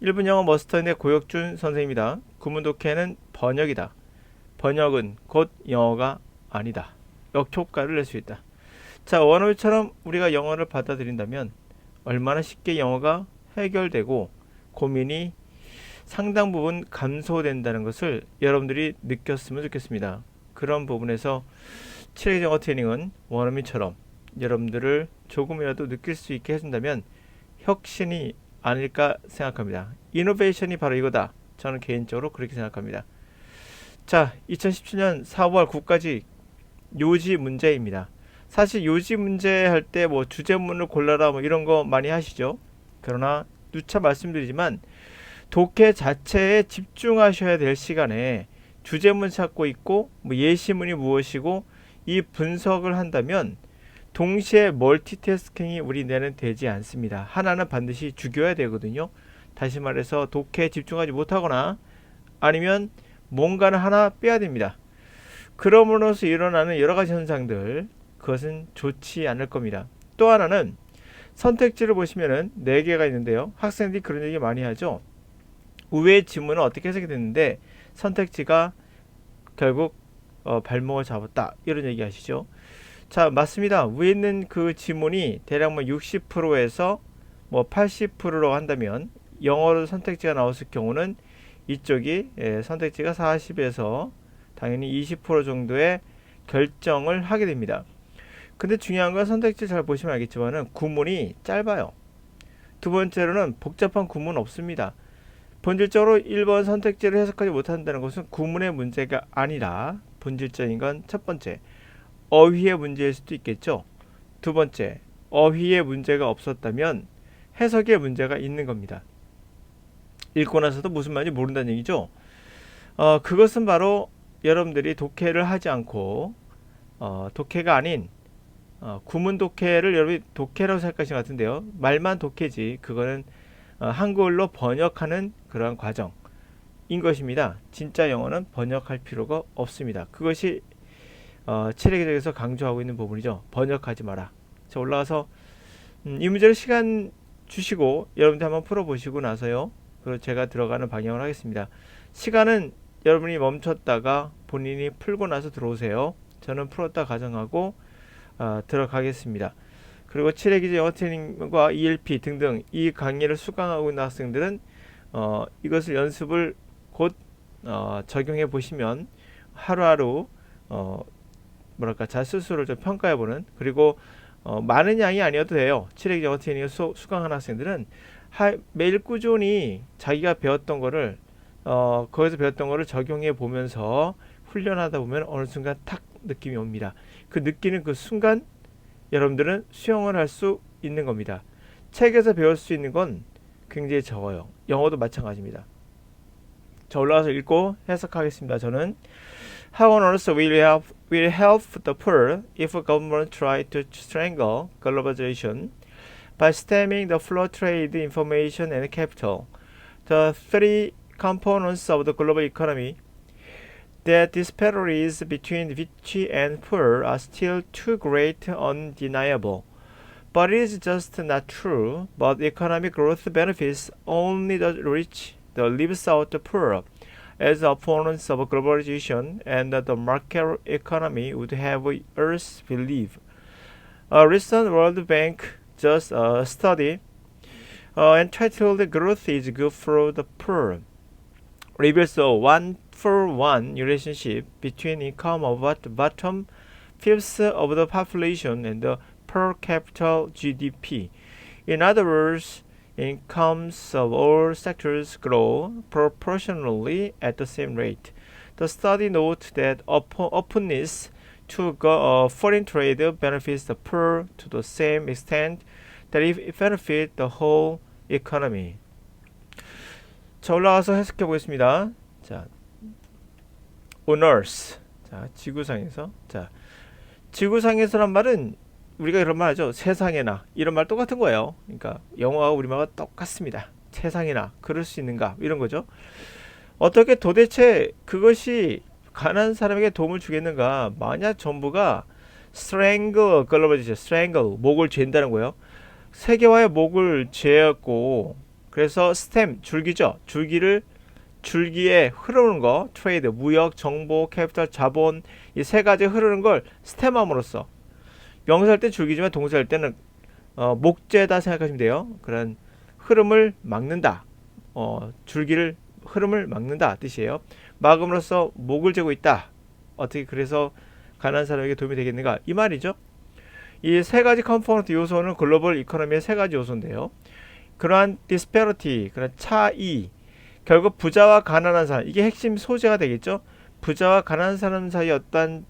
1분 영어 머스터인의 고혁준 선생입니다. 구문 독해는 번역이다. 번역은 곧 영어가 아니다. 역효과를 낼 수 있다. 자, 원어민처럼 우리가 영어를 받아들인다면 얼마나 쉽게 영어가 해결되고 고민이 상당 부분 감소된다는 것을 여러분들이 느꼈으면 좋겠습니다. 그런 부분에서 7회 영어 트레이닝은 원어민처럼 여러분들을 조금이라도 느낄 수 있게 해준다면 혁신이 아닐까 생각합니다. 이노베이션이 바로 이거다. 저는 개인적으로 그렇게 생각합니다. 자, 2017년 4월 9까지 요지 문제입니다. 사실 요지 문제 할 때 뭐 주제문을 골라라 뭐 이런 거 많이 하시죠. 그러나 누차 말씀드리지만 독해 자체에 집중하셔야 될 시간에 주제문 찾고 있고 뭐 예시문이 무엇이고 이 분석을 한다면 동시에 멀티태스킹이 우리 뇌는 되지 않습니다. 하나는 반드시 죽여야 되거든요. 다시 말해서 독해에 집중하지 못하거나 아니면 뭔가는 하나 빼야 됩니다. 그럼으로써 일어나는 여러 가지 현상들, 그것은 좋지 않을 겁니다. 또 하나는 선택지를 보시면은 4개가 있는데요. 학생들이 그런 얘기 많이 하죠. 우회 지문은 어떻게 해석이 됐는데 선택지가 결국 발목을 잡았다. 이런 얘기 하시죠. 자, 맞습니다. 위에 있는 그 지문이 대략 뭐 60%에서 뭐 80%로 한다면 영어로 선택지가 나왔을 경우는 이쪽이 선택지가 40에서 당연히 20% 정도의 결정을 하게 됩니다. 근데 중요한 건 선택지 잘 보시면 알겠지만은 구문이 짧아요. 두 번째로는 복잡한 구문 없습니다. 본질적으로 1번 선택지를 해석하지 못한다는 것은 구문의 문제가 아니라 본질적인 건 첫 번째, 어휘의 문제일 수도 있겠죠. 두 번째, 어휘의 문제가 없었다면 해석의 문제가 있는 겁니다. 읽고 나서도 무슨 말인지 모른다는 얘기죠. 그것은 바로 여러분들이 독해를 하지 않고 독해가 아닌 구문 독해를 여러분이 독해라고 생각하시는 것 같은데요. 말만 독해지 그거는 한글로 번역하는 그러한 과정인 것입니다. 진짜 영어는 번역할 필요가 없습니다. 그것이 체력에서 강조하고 있는 부분이죠. 번역하지 마라. 자, 올라가서 이 문제를 시간 주시고 여러분들 한번 풀어보시고 나서요. 그리고 제가 들어가는 방향을 하겠습니다. 시간은 여러분이 멈췄다가 본인이 풀고 나서 들어오세요. 저는 풀었다 가정하고 들어가겠습니다. 그리고 7회 기재 영어 트레이닝과 ELP 등등 이 강의를 수강하고 있는 학생들은 이것을 연습을 곧 적용해 보시면 하루하루 뭐랄까 자 스스로를 좀 평가해보는 그리고 많은 양이 아니어도 돼요. 7회 영어 트레이닝을 수강한 학생들은 매일 꾸준히 자기가 배웠던 거를 거기서 배웠던 거를 적용해 보면서 훈련하다 보면 어느 순간 탁 느낌이 옵니다. 그 느끼는 그 순간 여러분들은 수영을 할 수 있는 겁니다. 책에서 배울 수 있는 건 굉장히 적어요. 영어도 마찬가지입니다. 자, 올라가서 읽고 해석하겠습니다. 저는 How on earth will help the poor if government try to strangle globalization by stemming the flow of trade, information, and capital? The three components of the global economy that disparities between rich and poor are still too great and undeniable. But it is just not true. But economic growth benefits only the rich, that leaves out the poor, as opponents of globalization and the market economy would have us believe. A recent World Bank just study entitled "Growth is Good for the Poor" reveals a one-for-one relationship between income of the bottom fifth of the population and the per capita GDP. In other words, incomes of all sectors grow proportionally at the same rate. The study notes that openness to foreign trade benefits the poor to the same extent that it benefits the whole economy. 자, 올라가서 해석해 보겠습니다. 자, on earth. 자, 지구상에서. 자, 지구상에서란 말은 우리가 이런 말 하죠. 세상에나. 이런 말 똑같은 거예요. 그러니까 영어하고 우리말과 똑같습니다. 세상에나. 그럴 수 있는가? 이런 거죠. 어떻게 도대체 그것이 가난한 사람에게 도움을 주겠는가? 만약 정부가 strangle, 글로벌이죠. strangle, 목을 잰다는 거예요. 세계화의 목을 쟀고 그래서 스템 줄기죠. 줄기에 흐르는 거, 트레이드, 무역, 정보, 캐피탈, 자본 이 세 가지 흐르는 걸 스템함으로써 명사할 때 줄기지만 동사할 때는 목재다 생각하시면 돼요. 그런 흐름을 막는다. 줄기를 흐름을 막는다 뜻이에요. 막음으로써 목을 재고 있다. 어떻게 그래서 가난한 사람에게 도움이 되겠는가 이 말이죠. 이 세 가지 컴포넌트 요소는 글로벌 이코노미의 세 가지 요소인데요. 그러한 디스패러티, 그런 차이, 결국 부자와 가난한 사람 이게 핵심 소재가 되겠죠. 부자와 가난한 사람 사이 어떤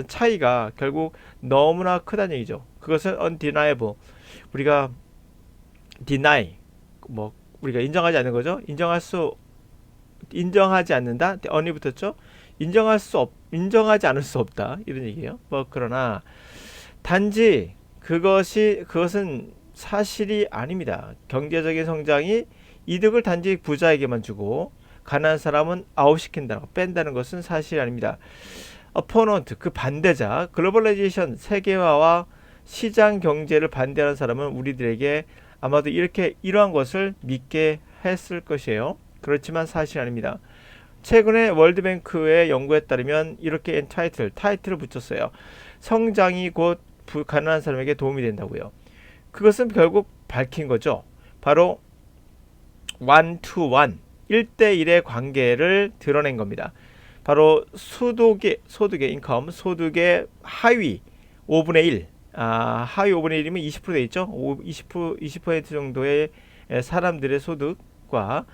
차이가 결국 너무나 크다는 얘기죠. 그것은 undeniable. 우리가 deny 우리가 인정하지 않는 거죠. 인정하지 않는다. on이 붙었죠. 인정하지 않을 수 없다. 이런 얘기예요. 그러나 단지 그것은 사실이 아닙니다. 경제적인 성장이 이득을 단지 부자에게만 주고 가난한 사람은 아웃시킨다고 뺀다는 것은 사실이 아닙니다. 어포넌트 그 반대자 글로벌라이제이션 세계화와 시장 경제를 반대하는 사람은 우리들에게 아마도 이러한 것을 믿게 했을 것이에요. 그렇지만 사실이 아닙니다. 최근에 월드뱅크의 연구에 따르면 이렇게 타이틀을 붙였어요. 성장이 곧 가난한 사람에게 도움이 된다고요. 그것은 결국 밝힌 거죠. 바로 1-to-1 1대1의 관계를 드러낸 겁니다. 바로 소득의 하위 5분의 1 하위 5분의 1이면 20% 돼 있죠. 20% 정도의 사람들의 소득과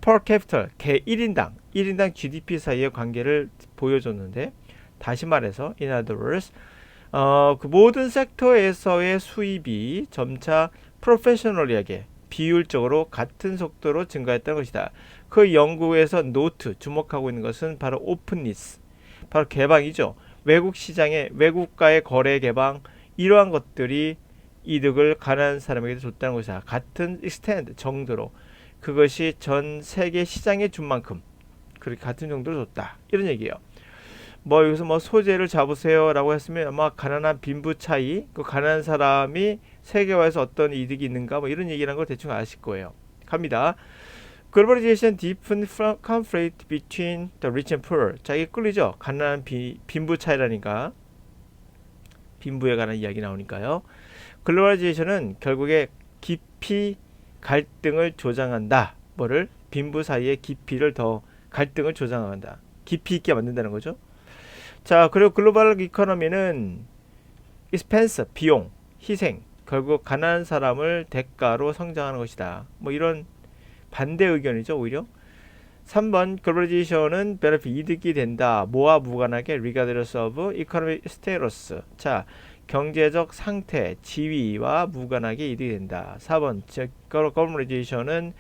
per capita 1인당 GDP 사이의 관계를 보여줬는데 다시 말해서 in other words 그 모든 섹터에서의 수입이 점차 프로페셔널리하게 비율적으로 같은 속도로 증가했다는 것이다. 그 연구에서 주목하고 있는 것은 바로 오픈니스, 바로 개방이죠. 외국과의 거래 개방, 이러한 것들이 이득을 가난한 사람에게 줬다는 것이다. 같은 extent 정도로 그것이 전 세계 시장에 준 만큼 그렇게 같은 정도로 줬다. 이런 얘기예요. 여기서 소재를 잡으세요 라고 했으면 아마 가난한 빈부 차이, 그 가난한 사람이 세계화에서 어떤 이득이 있는가 이런 얘기라는 걸 대충 아실 거예요. 갑니다. Globalization deepened conflict between the rich and poor. 자, 이게 끌리죠? 가난한 빈부 차이라니까. 빈부에 관한 이야기 나오니까요. 글로벌라이제이션은 결국에 깊이 갈등을 조장한다. 빈부 사이의 갈등을 조장한다. 깊이 있게 만든다는 거죠. 자, 그리고 글로벌 이코노미는 expense, 비용, 희생, 결국 가난한 사람을 대가로 성장하는 것이다. 이런 반대 의견이죠, 오히려. 3번 글로벌라이제이션은 benefit 이득이 된다. 뭐와 무관하게 regardless of economic status. 자, 경제적 상태, 지위와 무관하게 이득이 된다. 4번 글로벌라이제이션은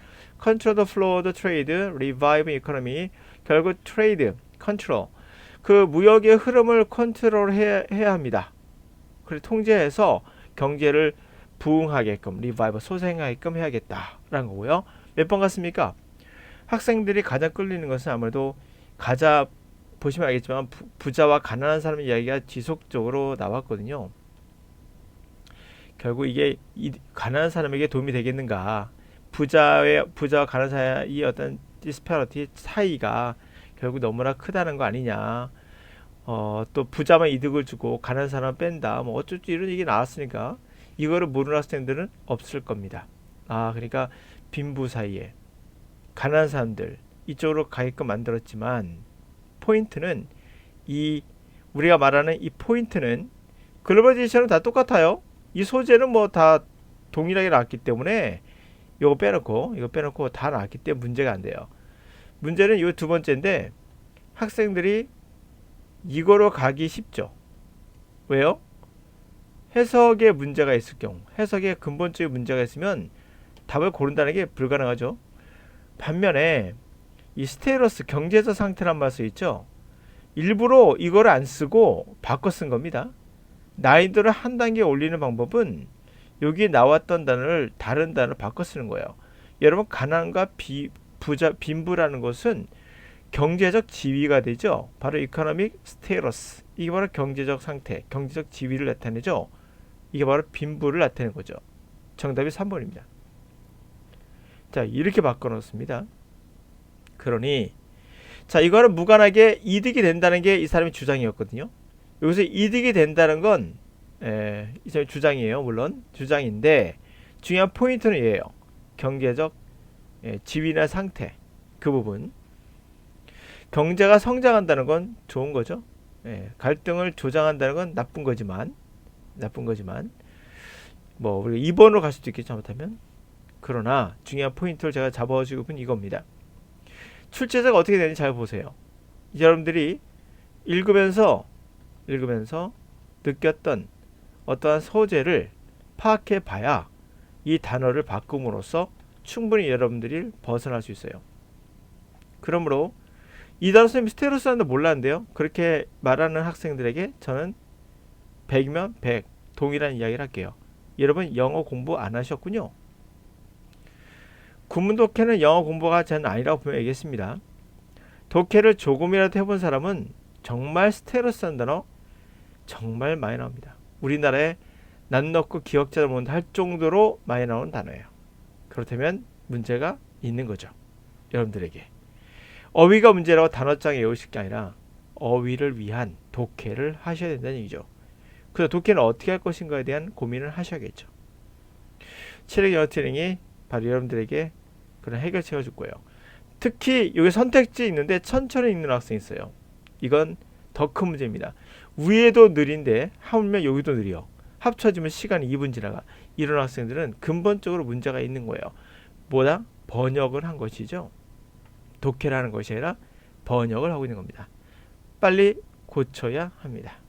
control the flow of the trade, revive economy. 결국 트레이드, 컨트롤, 그 무역의 흐름을 컨트롤해야 합니다. 그리고 통제해서 경제를 부흥하게끔, 리바이브, 소생하게끔 해야겠다라는 거고요. 몇 번 같습니까? 학생들이 가장 끌리는 것은 아무래도 보시면 알겠지만 부자와 가난한 사람의 이야기가 지속적으로 나왔거든요. 결국 이게 가난한 사람에게 도움이 되겠는가? 부자와 가난한 사이의 어떤 디스패러티 차이가 결국 너무나 크다는 거 아니냐. 또 부자만 이득을 주고 가난한 사람 뺀다. 어쩌지 이런 얘기 나왔으니까 이거를 모르는 학생들은 없을 겁니다. 그러니까 빈부 사이에 가난한 사람들 이쪽으로 가게끔 만들었지만 포인트는 우리가 말하는 이 포인트는 글로벌라이제이션은 다 똑같아요. 이 소재는 다 동일하게 나왔기 때문에 이거 빼놓고 다 나왔기 때문에 문제가 안 돼요. 문제는 이 두 번째인데 학생들이 이거로 가기 쉽죠. 왜요? 해석에 문제가 있을 경우, 해석에 근본적인 문제가 있으면 답을 고른다는 게 불가능하죠. 반면에 이 스테이러스 경제적 상태란 말 써 있죠. 일부러 이거를 안 쓰고 바꿔 쓴 겁니다. 난이도를 한 단계 올리는 방법은 여기 나왔던 단어를 다른 단어로 바꿔 쓰는 거예요. 여러분 가난과 빈부라는 것은 경제적 지위가 되죠. 바로 economic status. 이게 바로 경제적 상태, 경제적 지위를 나타내죠. 이게 바로 빈부를 나타내는 거죠. 정답이 3번입니다. 자, 이렇게 바꿔놓습니다. 그러니 자, 이거는 무관하게 이득이 된다는 게 이 사람의 주장이었거든요. 여기서 이득이 된다는 건 이 사람의 주장이에요. 물론 주장인데 중요한 포인트는 얘예요. 경제적 지위나 상태, 그 부분. 경제가 성장한다는 건 좋은 거죠. 갈등을 조장한다는 건 나쁜 거지만 뭐 우리가 2번으로 갈 수도 있겠죠, 잘못하면. 그러나 중요한 포인트를 제가 잡아주고 싶은 이겁니다. 출제자가 어떻게 되는지 잘 보세요. 여러분들이 읽으면서 느꼈던 어떠한 소재를 파악해 봐야 이 단어를 바꿈으로써 충분히 여러분들이 벗어날 수 있어요. 그러므로 이 단어 선생님 스테로스한다 몰랐는데요. 그렇게 말하는 학생들에게 저는 100이면 100 동일한 이야기를 할게요. 여러분 영어 공부 안 하셨군요. 구문 독해는 영어 공부가 저는 아니라고 분명히 얘기했습니다. 독해를 조금이라도 해본 사람은 정말 스테로스한 단어 정말 많이 나옵니다. 우리나라에 난 넣고 기억자 못할 정도로 많이 나오는 단어예요. 그렇다면 문제가 있는 거죠. 여러분들에게. 어휘가 문제라고 단어장에 외우실 게 아니라 어휘를 위한 독해를 하셔야 된다는 얘기죠. 그래서 독해는 어떻게 할 것인가에 대한 고민을 하셔야겠죠. 체력 영어 트레이닝이 바로 여러분들에게 그런 해결책을 줄 거예요. 특히 여기 선택지 있는데 천천히 읽는 학생이 있어요. 이건 더 큰 문제입니다. 위에도 느린데 하물며 여기도 느려. 합쳐지면 시간이 2분 지나가. 이런 학생들은 근본적으로 문제가 있는 거예요. 뭐다? 번역을 한 것이죠. 독해를 하는 것이 아니라 번역을 하고 있는 겁니다. 빨리 고쳐야 합니다.